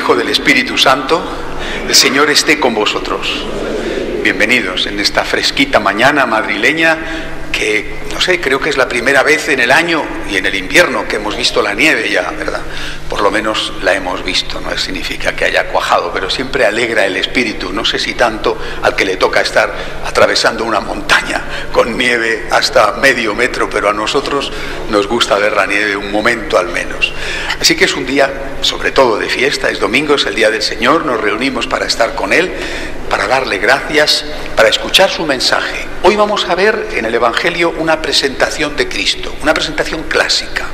Hijo, del Espíritu Santo. El Señor esté con vosotros. Bienvenidos en esta fresquita mañana madrileña que, no sé, creo que es la primera vez en el año y en el invierno que hemos visto la nieve ya, ¿verdad? Por lo menos la hemos visto, no significa que haya cuajado, pero siempre alegra el espíritu. No sé si tanto al que le toca estar atravesando una montaña con nieve hasta medio metro, pero a nosotros nos gusta ver la nieve un momento al menos. Así que es un día, sobre todo de fiesta, es domingo, es el día del Señor, nos reunimos para estar con Él, para darle gracias, para escuchar su mensaje. Hoy vamos a ver en el Evangelio una presentación de Cristo, una presentación clásica.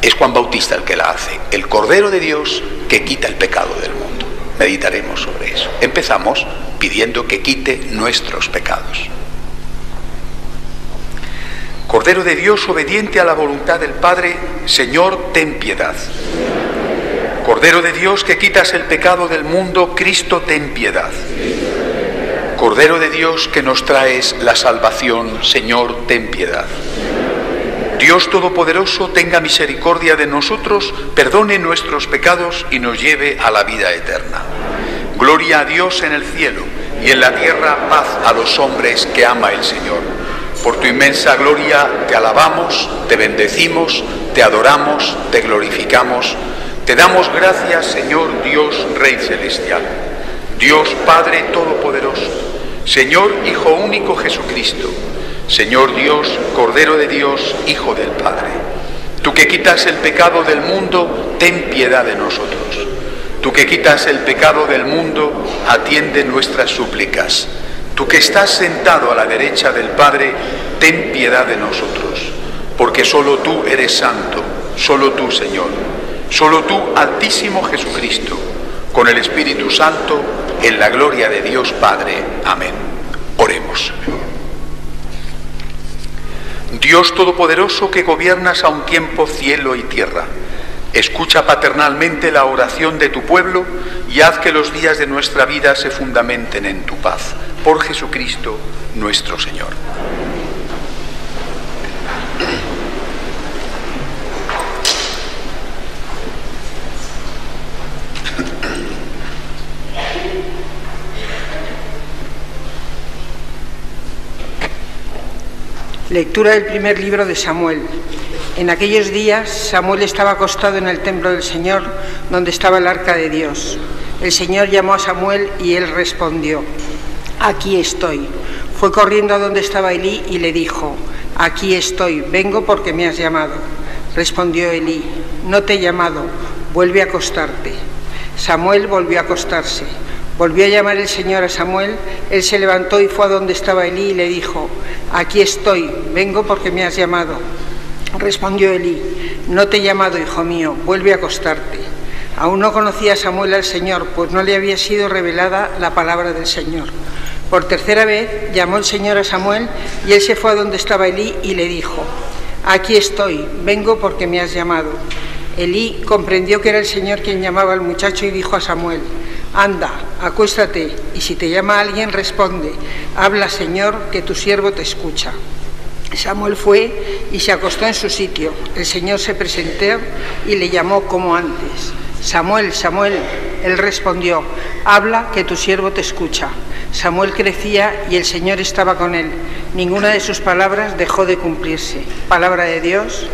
Es Juan Bautista el que la hace, el Cordero de Dios que quita el pecado del mundo. Meditaremos sobre eso. Empezamos pidiendo que quite nuestros pecados. Cordero de Dios, obediente a la voluntad del Padre, Señor, ten piedad. Cordero de Dios que quitas el pecado del mundo, Cristo, ten piedad. Cordero de Dios que nos traes la salvación, Señor, ten piedad. Dios Todopoderoso, tenga misericordia de nosotros, perdone nuestros pecados y nos lleve a la vida eterna. Gloria a Dios en el cielo y en la tierra paz a los hombres que ama el Señor. Por tu inmensa gloria te alabamos, te bendecimos, te adoramos, te glorificamos. Te damos gracias, Señor Dios, Rey Celestial. Dios Padre Todopoderoso, Señor Hijo único Jesucristo, Señor Dios, Cordero de Dios, Hijo del Padre. Tú que quitas el pecado del mundo, ten piedad de nosotros. Tú que quitas el pecado del mundo, atiende nuestras súplicas. Tú que estás sentado a la derecha del Padre, ten piedad de nosotros. Porque solo tú eres santo, solo tú, Señor, solo tú, Altísimo Jesucristo, con el Espíritu Santo, en la gloria de Dios Padre. Amén. Oremos. Dios Todopoderoso, que gobiernas a un tiempo cielo y tierra, escucha paternalmente la oración de tu pueblo y haz que los días de nuestra vida se fundamenten en tu paz. Por Jesucristo nuestro Señor. Lectura del primer libro de Samuel. En aquellos días Samuel estaba acostado en el templo del Señor, donde estaba el arca de Dios. El Señor llamó a Samuel y él respondió: Aquí estoy. Fue corriendo a donde estaba Elí y le dijo: Aquí estoy, vengo porque me has llamado. Respondió Elí: No te he llamado, vuelve a acostarte. Samuel volvió a acostarse. Volvió a llamar el Señor a Samuel, él se levantó y fue a donde estaba Elí y le dijo: Aquí estoy, vengo porque me has llamado. Respondió Elí: No te he llamado, hijo mío, vuelve a acostarte. Aún no conocía Samuel al Señor, pues no le había sido revelada la palabra del Señor. Por tercera vez llamó el Señor a Samuel y él se fue a donde estaba Elí y le dijo: Aquí estoy, vengo porque me has llamado. Elí comprendió que era el Señor quien llamaba al muchacho y dijo a Samuel: Anda, acuéstate, y si te llama alguien, responde: Habla, Señor, que tu siervo te escucha. Samuel fue y se acostó en su sitio. El Señor se presentó y le llamó como antes: Samuel, Samuel. Él respondió: Habla, que tu siervo te escucha. Samuel crecía y el Señor estaba con él. Ninguna de sus palabras dejó de cumplirse. Palabra de Dios.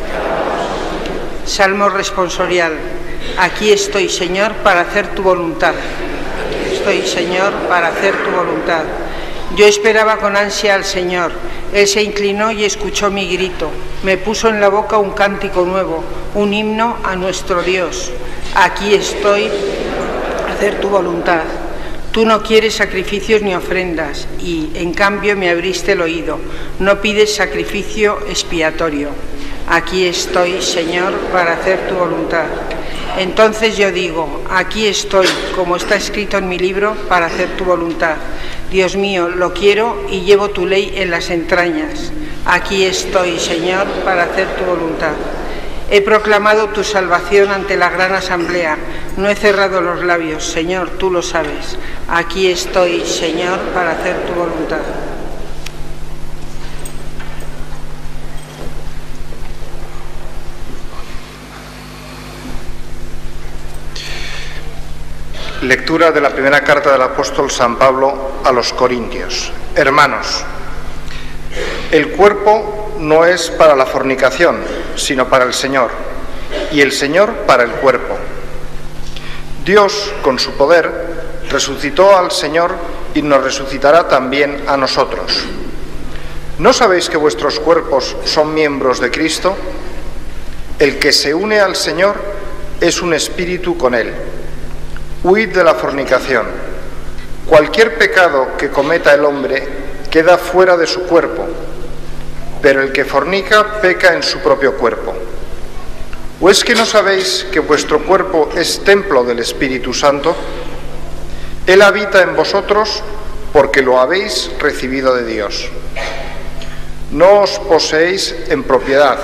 Salmo responsorial. Aquí estoy, Señor, para hacer tu voluntad. Aquí estoy, Señor, para hacer tu voluntad. Yo esperaba con ansia al Señor. Él se inclinó y escuchó mi grito. Me puso en la boca un cántico nuevo, un himno a nuestro Dios. Aquí estoy para hacer tu voluntad. Tú no quieres sacrificios ni ofrendas y, en cambio, me abriste el oído. No pides sacrificio expiatorio. Aquí estoy, Señor, para hacer tu voluntad. Entonces yo digo: aquí estoy, como está escrito en mi libro, para hacer tu voluntad. Dios mío, lo quiero y llevo tu ley en las entrañas. Aquí estoy, Señor, para hacer tu voluntad. He proclamado tu salvación ante la gran asamblea. No he cerrado los labios, Señor, tú lo sabes. Aquí estoy, Señor, para hacer tu voluntad. Lectura de la primera carta del apóstol San Pablo a los Corintios. Hermanos, el cuerpo no es para la fornicación, sino para el Señor, y el Señor para el cuerpo. Dios, con su poder, resucitó al Señor y nos resucitará también a nosotros. ¿No sabéis que vuestros cuerpos son miembros de Cristo? El que se une al Señor es un espíritu con Él. Huid de la fornicación. Cualquier pecado que cometa el hombre queda fuera de su cuerpo, pero el que fornica peca en su propio cuerpo. ¿O es que no sabéis que vuestro cuerpo es templo del Espíritu Santo? Él habita en vosotros porque lo habéis recibido de Dios. No os poseéis en propiedad,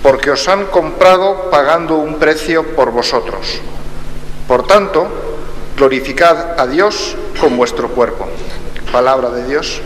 porque os han comprado pagando un precio por vosotros. Por tanto, glorificad a Dios con vuestro cuerpo. Palabra de Dios.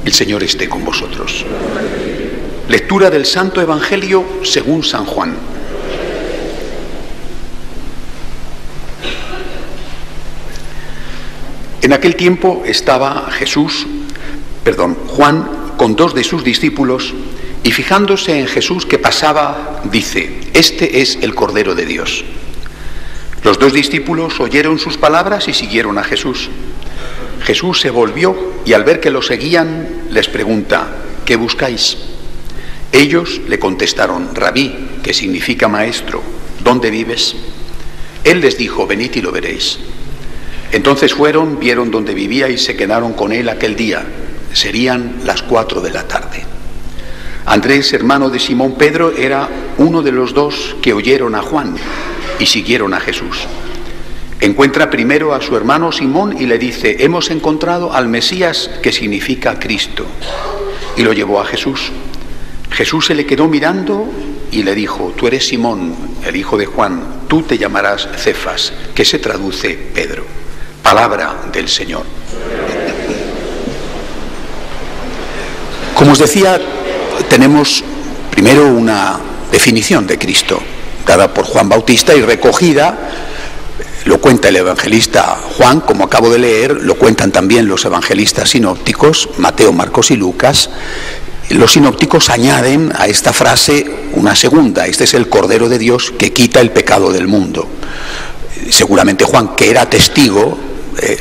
El Señor esté con vosotros. Lectura del Santo Evangelio según San Juan. En aquel tiempo estaba Juan con dos de sus discípulos, y fijándose en Jesús que pasaba, dice: Este es el Cordero de Dios. Los dos discípulos oyeron sus palabras y siguieron a Jesús. Jesús se volvió y al ver que lo seguían, les pregunta: ¿qué buscáis? Ellos le contestaron: Rabí, que significa maestro, ¿dónde vives? Él les dijo: venid y lo veréis. Entonces fueron, vieron dónde vivía y se quedaron con él aquel día. Serían las 4 de la tarde. Andrés, hermano de Simón Pedro, era uno de los dos que oyeron a Juan y siguieron a Jesús. Encuentra primero a su hermano Simón y le dice: hemos encontrado al Mesías, que significa Cristo. Y lo llevó a Jesús. Jesús se le quedó mirando y le dijo: tú eres Simón, el hijo de Juan, tú te llamarás Cefas, que se traduce Pedro. Palabra del Señor. Como os decía, tenemos primero una definición de Cristo, dada por Juan Bautista y recogida. Lo cuenta el evangelista Juan, como acabo de leer, lo cuentan también los evangelistas sinópticos, Mateo, Marcos y Lucas. Los sinópticos añaden a esta frase una segunda: este es el Cordero de Dios que quita el pecado del mundo. Seguramente Juan, que era testigo,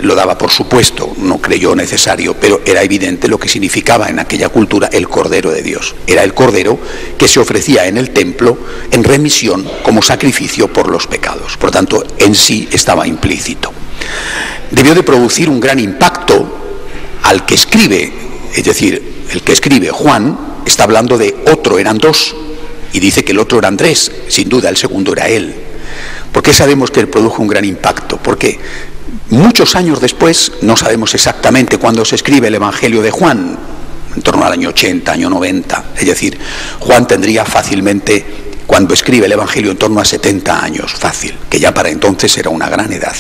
lo daba por supuesto, no creyó necesario, pero era evidente lo que significaba en aquella cultura el Cordero de Dios. Era el Cordero que se ofrecía en el templo en remisión como sacrificio por los pecados. Por tanto, en sí estaba implícito. Debió de producir un gran impacto al que escribe, es decir, el que escribe Juan está hablando de otro, eran dos, y dice que el otro era Andrés, sin duda el segundo era él. ¿Por qué sabemos que él produjo un gran impacto? Porque muchos años después, no sabemos exactamente cuándo se escribe el Evangelio de Juan, en torno al año 80, año 90, es decir, Juan tendría fácilmente, cuando escribe el Evangelio, en torno a 70 años, fácil, que ya para entonces era una gran edad.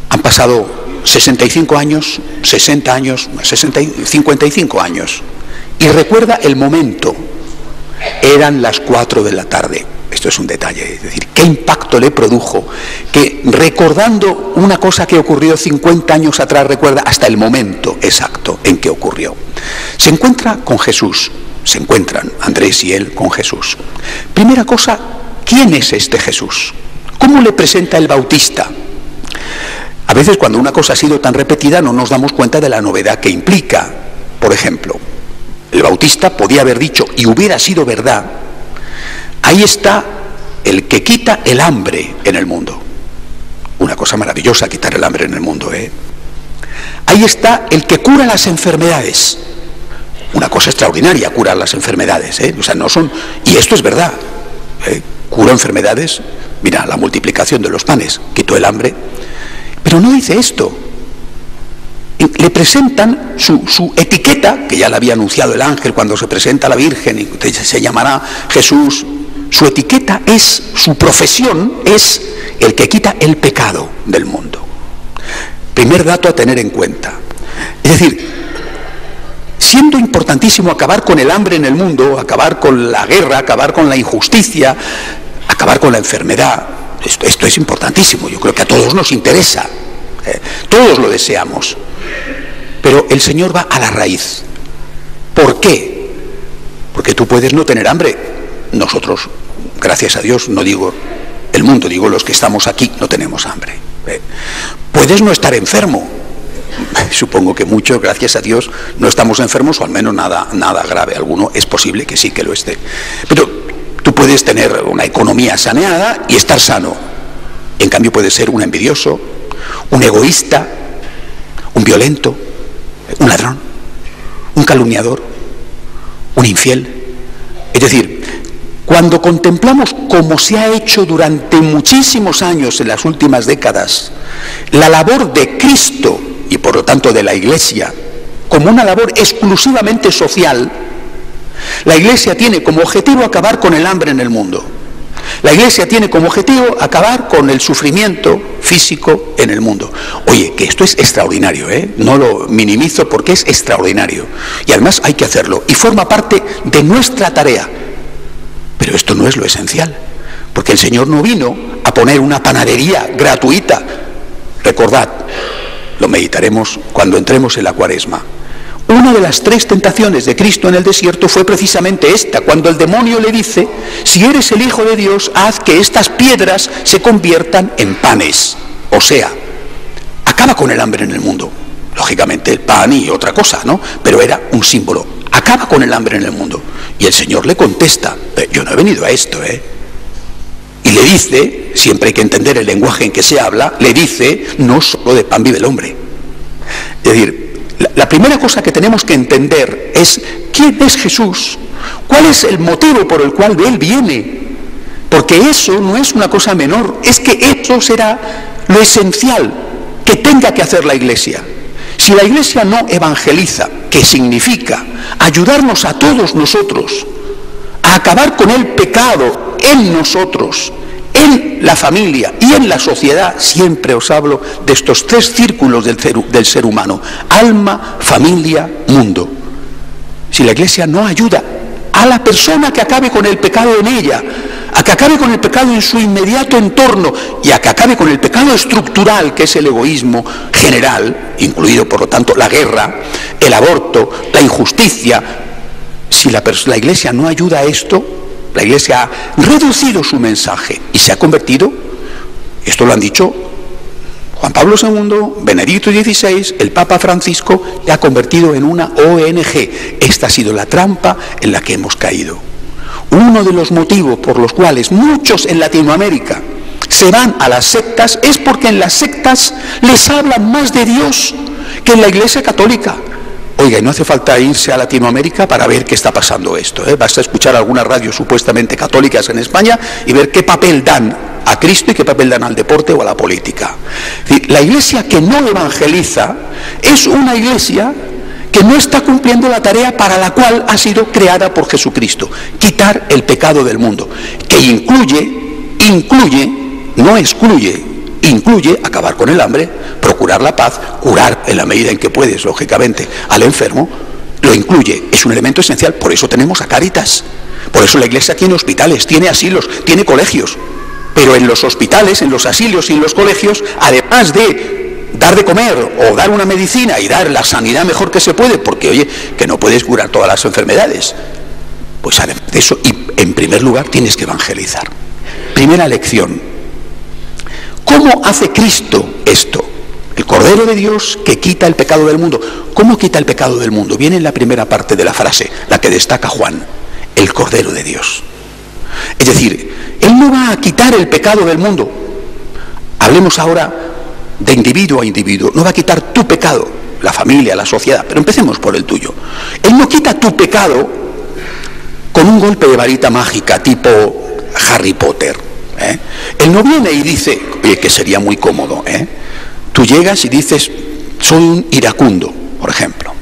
Han pasado 65 años, 60 años, 55 años, y recuerda el momento, eran las 4 de la tarde. Esto es un detalle, es decir, qué impacto le produjo que, recordando una cosa que ocurrió 50 años atrás, recuerda hasta el momento exacto en que ocurrió. Se encuentra con Jesús, se encuentran Andrés y él con Jesús. Primera cosa, ¿quién es este Jesús? ¿Cómo le presenta el Bautista? A veces, cuando una cosa ha sido tan repetida, no nos damos cuenta de la novedad que implica. Por ejemplo, el Bautista podía haber dicho, y hubiera sido verdad: ahí está el que quita el hambre en el mundo. Una cosa maravillosa, quitar el hambre en el mundo, ¿eh? Ahí está el que cura las enfermedades. Una cosa extraordinaria, curar las enfermedades, ¿eh? O sea, no son... Y esto es verdad, ¿eh? Curó enfermedades Mira, la multiplicación de los panes quitó el hambre. Pero no dice esto. Le presentan su etiqueta, que ya la había anunciado el ángel cuando se presenta a la Virgen, y se llamará Jesús. Su etiqueta es, su profesión es el que quita el pecado del mundo. Primer dato a tener en cuenta. Es decir, siendo importantísimo acabar con el hambre en el mundo, acabar con la guerra, acabar con la injusticia, acabar con la enfermedad, esto es importantísimo, yo creo que a todos nos interesa, todos lo deseamos, pero el Señor va a la raíz. ¿Por qué? Porque tú puedes no tener hambre, nosotros, gracias a Dios, no digo el mundo, digo los que estamos aquí, no tenemos hambre. Puedes no estar enfermo, supongo que muchos, gracias a Dios, no estamos enfermos, o al menos nada grave, alguno es posible que sí que lo esté, pero tú puedes tener una economía saneada y estar sano. En cambio puedes ser un envidioso, un egoísta, un violento, un ladrón, un calumniador, un infiel. Es decir, cuando contemplamos como se ha hecho durante muchísimos años en las últimas décadas la labor de Cristo y por lo tanto de la Iglesia como una labor exclusivamente social, la Iglesia tiene como objetivo acabar con el hambre en el mundo. La Iglesia tiene como objetivo acabar con el sufrimiento físico en el mundo. Oye, que esto es extraordinario, no lo minimizo porque es extraordinario. Y además hay que hacerlo y forma parte de nuestra tarea. Pero esto no es lo esencial, porque el Señor no vino a poner una panadería gratuita. Recordad, lo meditaremos cuando entremos en la Cuaresma. Una de las 3 tentaciones de Cristo en el desierto fue precisamente esta, cuando el demonio le dice: si eres el Hijo de Dios, haz que estas piedras se conviertan en panes. O sea, acaba con el hambre en el mundo. Lógicamente el pan y otra cosa, ¿no? Pero era un símbolo. Acaba con el hambre en el mundo. Y el Señor le contesta: yo no he venido a esto, Y le dice, siempre hay que entender el lenguaje en que se habla, le dice: no solo de pan vive el hombre. Es decir, la primera cosa que tenemos que entender es quién es Jesús, cuál es el motivo por el cual Él viene, porque eso no es una cosa menor, es que eso será lo esencial que tenga que hacer la Iglesia. Si la Iglesia no evangeliza, que significa ayudarnos a todos nosotros a acabar con el pecado en nosotros, en la familia y en la sociedad, siempre os hablo de estos 3 círculos del ser humano: alma, familia, mundo. Si la Iglesia no ayuda a la persona que acabe con el pecado en ella, a que acabe con el pecado en su inmediato entorno y a que acabe con el pecado estructural, que es el egoísmo general, incluido por lo tanto la guerra, el aborto, la injusticia, si la Iglesia no ayuda a esto, la Iglesia ha reducido su mensaje y se ha convertido, esto lo han dicho Juan Pablo II, Benedicto XVI, el Papa Francisco, se ha convertido en una ONG. Esta ha sido la trampa en la que hemos caído. Uno de los motivos por los cuales muchos en Latinoamérica se van a las sectas es porque en las sectas les hablan más de Dios que en la Iglesia Católica. Oiga, y no hace falta irse a Latinoamérica para ver qué está pasando esto, Basta escuchar algunas radios supuestamente católicas en España y ver qué papel dan a Cristo y qué papel dan al deporte o a la política. La Iglesia que no evangeliza es una Iglesia que no está cumpliendo la tarea para la cual ha sido creada por Jesucristo: quitar el pecado del mundo, que incluye, no excluye, incluye acabar con el hambre, procurar la paz, curar en la medida en que puedes, lógicamente, al enfermo. Lo incluye, es un elemento esencial. Por eso tenemos a Cáritas, por eso la Iglesia tiene hospitales, tiene asilos, tiene colegios. Pero en los hospitales, en los asilos y en los colegios, además de dar de comer o dar una medicina y dar la sanidad mejor que se puede, porque oye, que no puedes curar todas las enfermedades, pues además de eso, y en primer lugar tienes que evangelizar. Primera lección: ¿cómo hace Cristo esto? El Cordero de Dios que quita el pecado del mundo. ¿Cómo quita el pecado del mundo? Viene en la primera parte de la frase, la que destaca Juan: el Cordero de Dios. Es decir, Él no va a quitar el pecado del mundo. Hablemos ahora de individuo a individuo. No va a quitar tu pecado, la familia, la sociedad, pero empecemos por el tuyo. Él no quita tu pecado con un golpe de varita mágica tipo Harry Potter. Él no viene y dice, oye, que sería muy cómodo, tú llegas y dices, soy un iracundo, por ejemplo,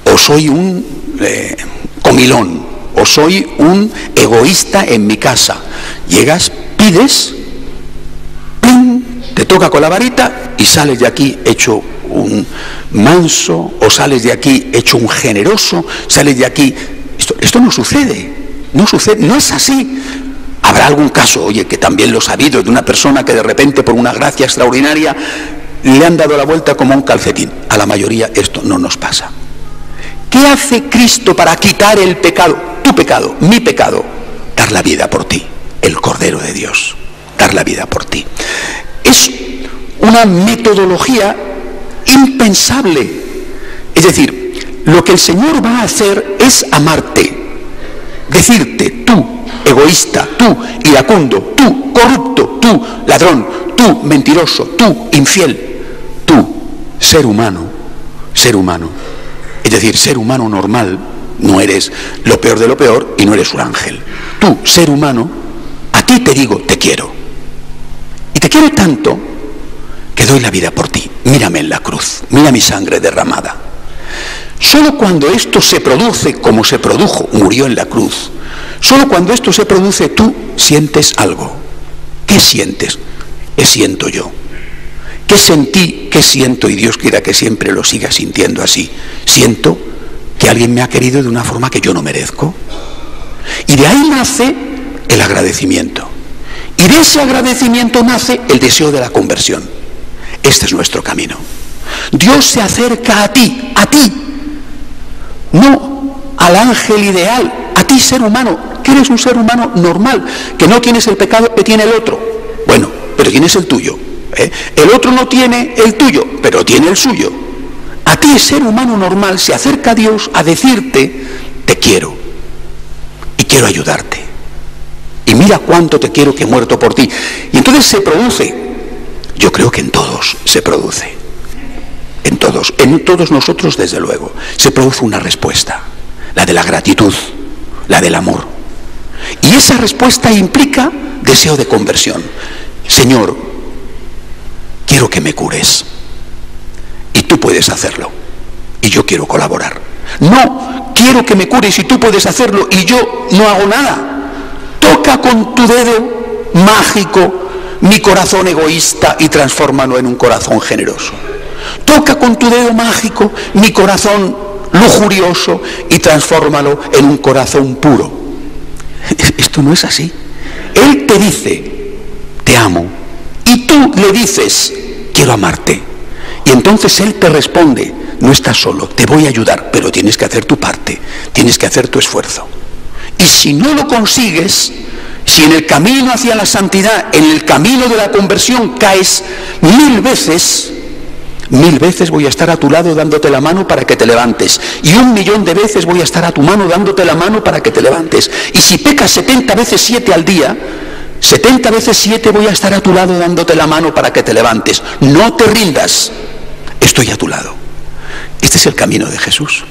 o soy un comilón, o soy un egoísta en mi casa. Llegas, pides, ¡ping!, te toca con la varita y sales de aquí hecho un manso, o sales de aquí hecho un generoso, sales de aquí... Esto no sucede, no es así. Habrá algún caso, oye, que también lo he sabido, de una persona que de repente por una gracia extraordinaria le han dado la vuelta como un calcetín. A la mayoría esto no nos pasa. ¿Qué hace Cristo para quitar el pecado? Tu pecado, mi pecado. Dar la vida por ti, el Cordero de Dios. Dar la vida por ti. Es una metodología impensable. Es decir, lo que el Señor va a hacer es amarte. Decirte, tú, egoísta, tú, iracundo, tú, corrupto, tú, ladrón, tú, mentiroso, tú, infiel, tú, ser humano. Es decir, ser humano normal, no eres lo peor de lo peor y no eres un ángel. Tú, ser humano, a ti te digo, te quiero. Y te quiero tanto que doy la vida por ti. Mírame en la cruz, mira mi sangre derramada. Solo cuando esto se produce como se produjo, murió en la cruz, solo cuando esto se produce tú sientes algo. ¿Qué sientes? ¿Qué siento yo? ¿Qué sentí? ¿Qué siento? Y Dios quiera que siempre lo siga sintiendo así. Siento que alguien me ha querido de una forma que yo no merezco. Y de ahí nace el agradecimiento. Y de ese agradecimiento nace el deseo de la conversión. Este es nuestro camino. Dios se acerca a ti, no al ángel ideal, a ti, ser humano, que eres un ser humano normal, que no tienes el pecado que tiene el otro. Bueno, pero tienes el tuyo. El otro no tiene el tuyo, pero tiene el suyo. A ti, ser humano normal, se acerca a Dios a decirte, te quiero y quiero ayudarte. Y mira cuánto te quiero, que he muerto por ti. Y entonces se produce, yo creo que en todos se produce. En todos nosotros, desde luego, se produce una respuesta, la de la gratitud, la del amor. Y esa respuesta implica deseo de conversión. Señor, quiero que me cures. Y tú puedes hacerlo. Y yo quiero colaborar. No, quiero que me cures y tú puedes hacerlo y yo no hago nada. Toca con tu dedo mágico mi corazón egoísta y transfórmalo en un corazón generoso. Toca con tu dedo mágico mi corazón lujurioso y transfórmalo en un corazón puro. Esto no es así. Él te dice, te amo, y tú le dices, quiero amarte. Y entonces Él te responde, no estás solo, te voy a ayudar, pero tienes que hacer tu parte, tienes que hacer tu esfuerzo. Y si no lo consigues, si en el camino hacia la santidad, en el camino de la conversión caes 1000 veces, 1000 veces voy a estar a tu lado dándote la mano para que te levantes. Y 1.000.000 de veces voy a estar a tu mano dándote la mano para que te levantes. Y si pecas 70 veces 7 al día, 70 veces 7 voy a estar a tu lado dándote la mano para que te levantes. No te rindas, estoy a tu lado. Este es el camino de Jesús.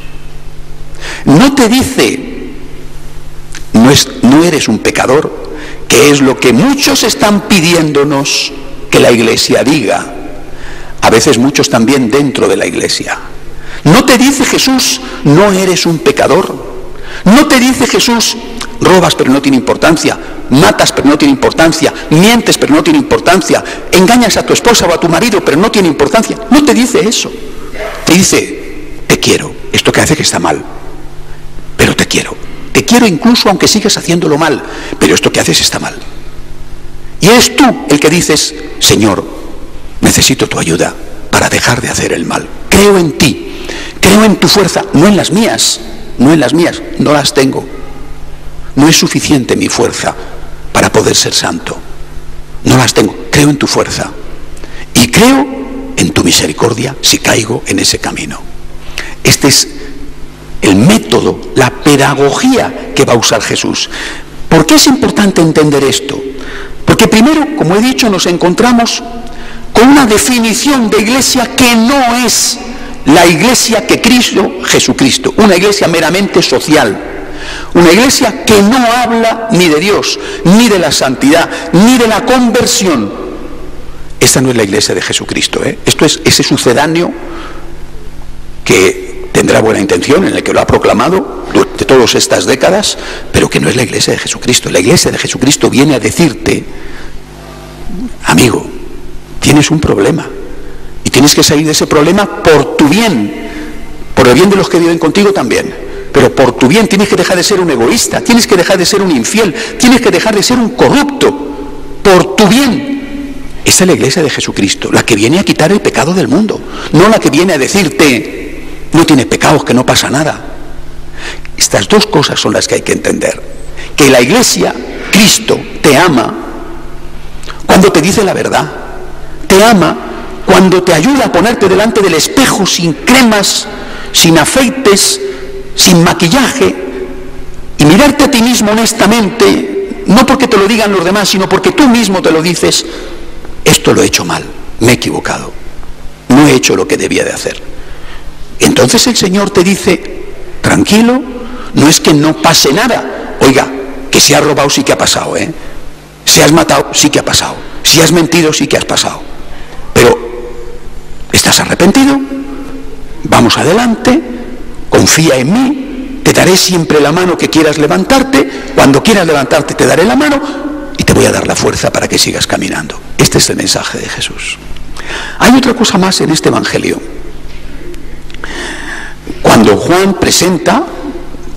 No te dice, no eres un pecador, que es lo que muchos están pidiéndonos que la Iglesia diga. A veces muchos también dentro de la Iglesia. No te dice Jesús, no eres un pecador. No te dice Jesús, robas pero no tiene importancia, matas pero no tiene importancia, mientes pero no tiene importancia, engañas a tu esposa o a tu marido pero no tiene importancia. No te dice eso. Te dice, te quiero. Esto que hace que está mal, pero te quiero. Te quiero incluso aunque sigas haciéndolo mal, pero esto que haces está mal. Y eres tú el que dices, Señor, necesito tu ayuda para dejar de hacer el mal. Creo en ti, creo en tu fuerza, no en las mías, no las tengo. No es suficiente mi fuerza para poder ser santo. No las tengo, creo en tu fuerza. Y creo en tu misericordia si caigo en ese camino. Este es el método, la pedagogía que va a usar Jesús. ¿Por qué es importante entender esto? Porque primero, como he dicho, nos encontramos con una definición de iglesia que no es la iglesia que Cristo, Jesucristo, una iglesia meramente social, Una iglesia que no habla ni de Dios, ni de la santidad, ni de la conversión. Esta no es la iglesia de Jesucristo, ¿eh? Esto es ese sucedáneo que tendrá buena intención, en el que lo ha proclamado durante todas estas décadas, pero que no es la iglesia de Jesucristo. La iglesia de Jesucristo viene a decirte: amigo, tienes un problema y tienes que salir de ese problema por tu bien, por el bien de los que viven contigo también, pero por tu bien. Tienes que dejar de ser un egoísta, tienes que dejar de ser un infiel, tienes que dejar de ser un corrupto, por tu bien. Esa es la iglesia de Jesucristo, la que viene a quitar el pecado del mundo, no la que viene a decirte: no tienes pecados, que no pasa nada. Estas dos cosas son las que hay que entender. Que la iglesia, Cristo, te ama cuando te dice la verdad, te ama cuando te ayuda a ponerte delante del espejo sin cremas, sin afeites, sin maquillaje, y mirarte a ti mismo honestamente, no porque te lo digan los demás, sino porque tú mismo te lo dices: esto lo he hecho mal, me he equivocado, no he hecho lo que debía de hacer. Entonces el Señor te dice: tranquilo, no es que no pase nada. Oiga, que si has robado sí que ha pasado, ¿eh? Si has matado sí que ha pasado, si has mentido sí que has pasado, pero ¿estás arrepentido? Vamos adelante, confía en mí, te daré siempre la mano que quieras levantarte, cuando quieras levantarte te daré la mano y te voy a dar la fuerza para que sigas caminando. Este es el mensaje de Jesús. Hay otra cosa más en este evangelio. Cuando Juan presenta,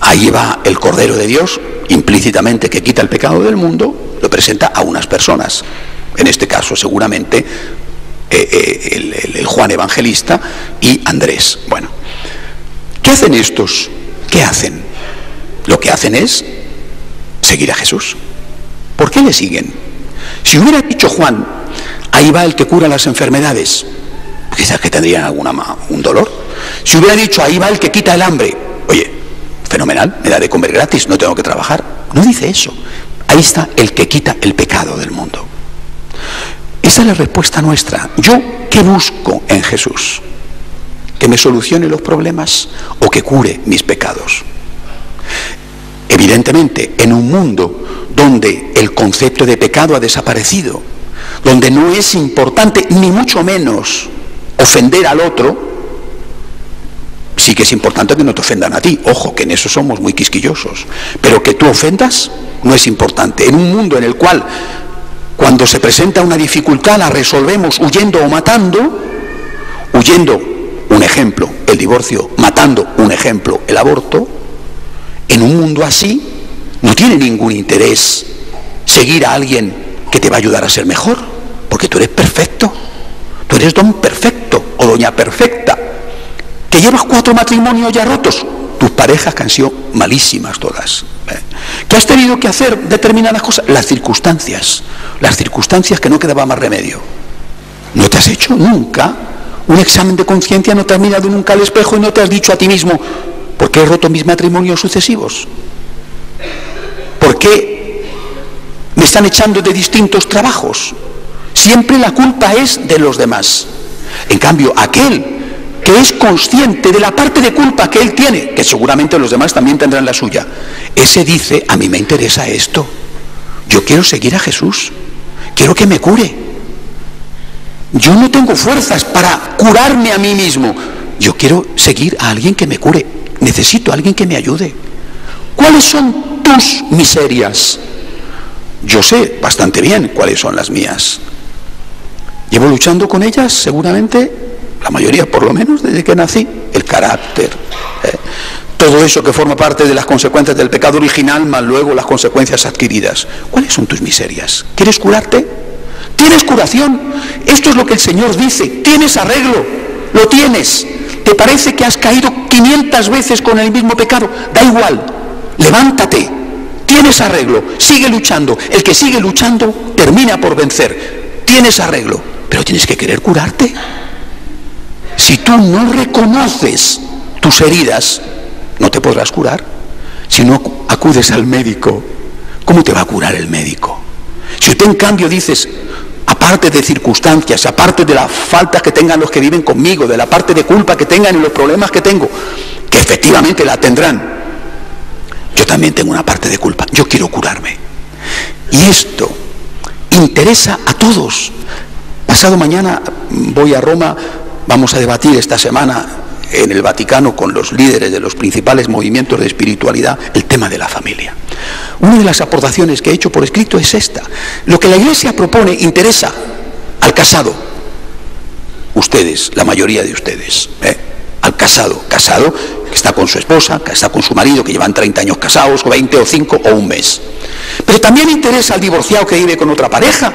ahí va el Cordero de Dios, implícitamente que quita el pecado del mundo, lo presenta a unas personas. En este caso seguramente el Juan Evangelista y Andrés. Bueno, ¿qué hacen estos? ¿Qué hacen? Lo que hacen es seguir a Jesús. ¿Por qué le siguen? Si hubiera dicho Juan: ahí va el que cura las enfermedades, quizás que tendrían un dolor. Si hubiera dicho: ahí va el que quita el hambre, oye, fenomenal, me da de comer gratis, no tengo que trabajar. No dice eso. Ahí está el que quita el pecado del mundo. Esa es la respuesta nuestra. ¿Yo qué busco en Jesús? ¿Que me solucione los problemas o que cure mis pecados? Evidentemente, en un mundo donde el concepto de pecado ha desaparecido, donde no es importante ni mucho menos ofender al otro, sí que es importante que no te ofendan a ti. Ojo, que en eso somos muy quisquillosos, pero que tú ofendas no es importante. En un mundo en el cual, cuando se presenta una dificultad, la resolvemos huyendo o matando, huyendo, un ejemplo, el divorcio; matando, un ejemplo, el aborto. En un mundo así no tiene ningún interés seguir a alguien que te va a ayudar a ser mejor, porque tú eres perfecto, tú eres don perfecto o doña perfecta, que llevas 4 matrimonios ya rotos, tus parejas que han sido malísimas todas, que has tenido que hacer determinadas cosas, las circunstancias que no quedaba más remedio. ¿No te has hecho nunca un examen de conciencia? ¿No te has mirado nunca al espejo y no te has dicho a ti mismo: ¿por qué he roto mis matrimonios sucesivos? ¿Por qué me están echando de distintos trabajos? Siempre la culpa es de los demás. En cambio, aquel que es consciente de la parte de culpa que él tiene, que seguramente los demás también tendrán la suya, ese dice: a mí me interesa esto, yo quiero seguir a Jesús, quiero que me cure. Yo no tengo fuerzas para curarme a mí mismo, yo quiero seguir a alguien que me cure, necesito a alguien que me ayude. ¿Cuáles son tus miserias? Yo sé bastante bien cuáles son las mías. Llevo luchando con ellas seguramente, la mayoría por lo menos, desde que nací. El carácter, todo eso que forma parte de las consecuencias del pecado original, más luego las consecuencias adquiridas. ¿Cuáles son tus miserias? ¿Quieres curarte? ¿Tienes curación? Esto es lo que el Señor dice. ¿Tienes arreglo? Lo tienes. ¿Te parece que has caído 500 veces con el mismo pecado? Da igual, levántate, tienes arreglo, sigue luchando. El que sigue luchando termina por vencer. Tienes arreglo, pero tienes que querer curarte. Si tú no reconoces tus heridas, no te podrás curar. Si no acudes al médico, ¿cómo te va a curar el médico? Si tú en cambio dices: aparte de circunstancias, aparte de las faltas que tengan los que viven conmigo, de la parte de culpa que tengan y los problemas que tengo, que efectivamente la tendrán, Yo también tengo una parte de culpa. Yo quiero curarme. Y esto interesa a todos. Pasado mañana voy a Roma, vamos a debatir esta semana en el Vaticano con los líderes de los principales movimientos de espiritualidad el tema de la familia. Una de las aportaciones que he hecho por escrito es esta. Lo que la Iglesia propone interesa al casado. Ustedes, la mayoría de ustedes, al casado que está con su esposa, que está con su marido, que llevan 30 años casados, o 20 o 5 o un mes. Pero también interesa al divorciado que vive con otra pareja,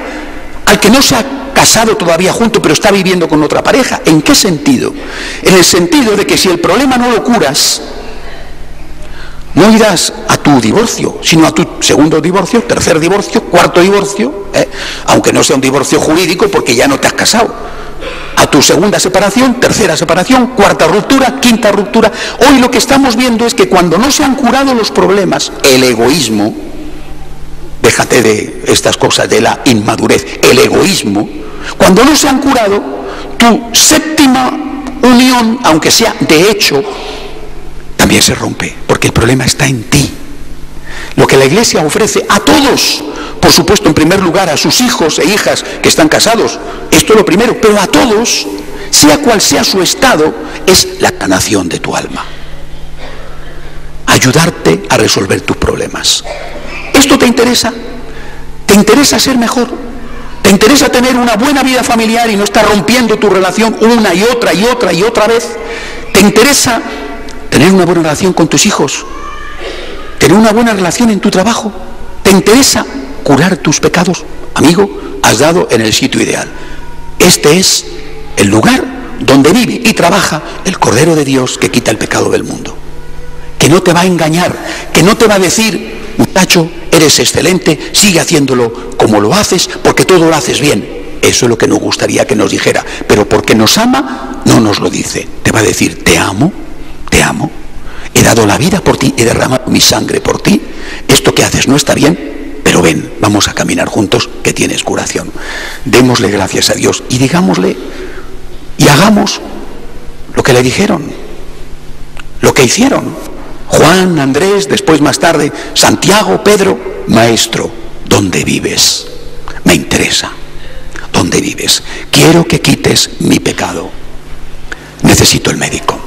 al que no se ha casado todavía junto, pero está viviendo con otra pareja. ¿En qué sentido? En el sentido de que si el problema no lo curas, no irás a tu divorcio, sino a tu segundo divorcio, tercer divorcio, cuarto divorcio, aunque no sea un divorcio jurídico porque ya no te has casado. A tu segunda separación, tercera separación, cuarta ruptura, quinta ruptura. Hoy lo que estamos viendo es que cuando no se han curado los problemas, el egoísmo, déjate de estas cosas de la inmadurez, el egoísmo, cuando no se han curado, tu séptima unión, aunque sea de hecho, también se rompe, porque el problema está en ti. Lo que la Iglesia ofrece a todos, por supuesto, en primer lugar a sus hijos e hijas que están casados, esto es lo primero, pero a todos, sea cual sea su estado, es la sanación de tu alma. Ayudarte a resolver tus problemas. ¿Esto te interesa? ¿Te interesa ser mejor? ¿Te interesa tener una buena vida familiar y no estar rompiendo tu relación una y otra y otra y otra vez? ¿Te interesa tener una buena relación con tus hijos? ¿Tener una buena relación en tu trabajo? ¿Te interesa curar tus pecados? Amigo, has dado en el sitio ideal. Este es el lugar donde vive y trabaja el Cordero de Dios que quita el pecado del mundo. Que no te va a engañar, que no te va a decir, muchacho, eres excelente, sigue haciéndolo como lo haces, porque todo lo haces bien. Eso es lo que nos gustaría que nos dijera, pero porque nos ama, no nos lo dice. Te va a decir, te amo, he dado la vida por ti, he derramado mi sangre por ti, esto que haces no está bien, pero ven, vamos a caminar juntos, que tienes curación. Démosle gracias a Dios y digámosle, y hagamos lo que le dijeron, lo que hicieron. Juan, Andrés, después más tarde, Santiago, Pedro, Maestro, ¿dónde vives? Me interesa, ¿dónde vives? Quiero que quites mi pecado. Necesito el médico.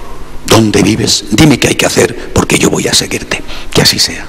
¿Dónde vives? Dime qué hay que hacer porque yo voy a seguirte. Que así sea.